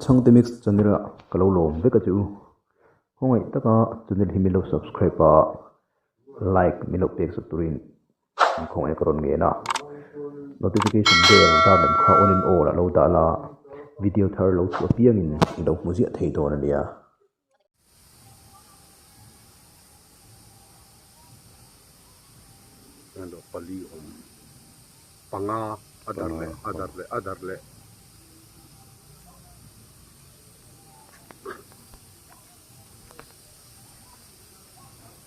Chang Temix channel kalau lom veka chu hongai taka channel hi milo subscribe pa like milo pek saturin khongai karon nge na notification bell ta lem kha on in all lo ta la video thar lo chu piang in lo muzia thei to na nia ando pali om panga adarle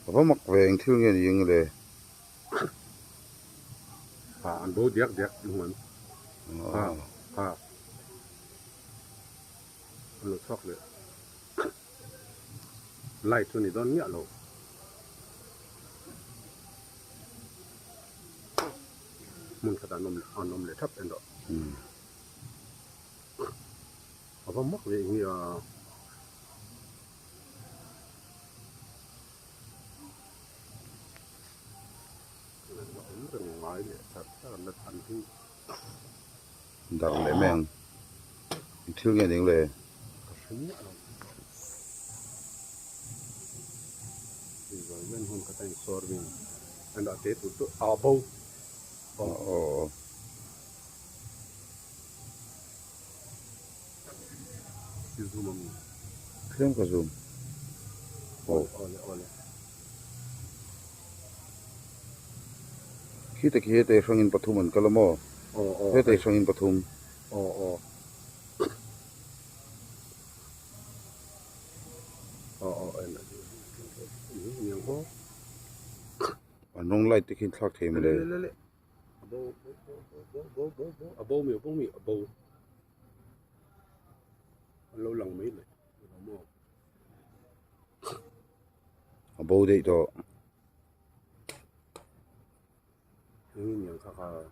Apa mak veng thil nge yeng le ando diak lungan ando sok le light tu ni don nya lo mun kata nom le thap endo apa mak le ni ngai le thật là thành thứ dar le meng thil nge yeng le rồi bên hôn cái tay sor mình anh đã tết tụt bầu zoom mình krem ka zoom ole khi te sangin pathum an kalamo he te sangin pathum anh nhiều hố anong light te khin thak them le lele bầu mi lâu lòng mấy này abo de to những nhiều khác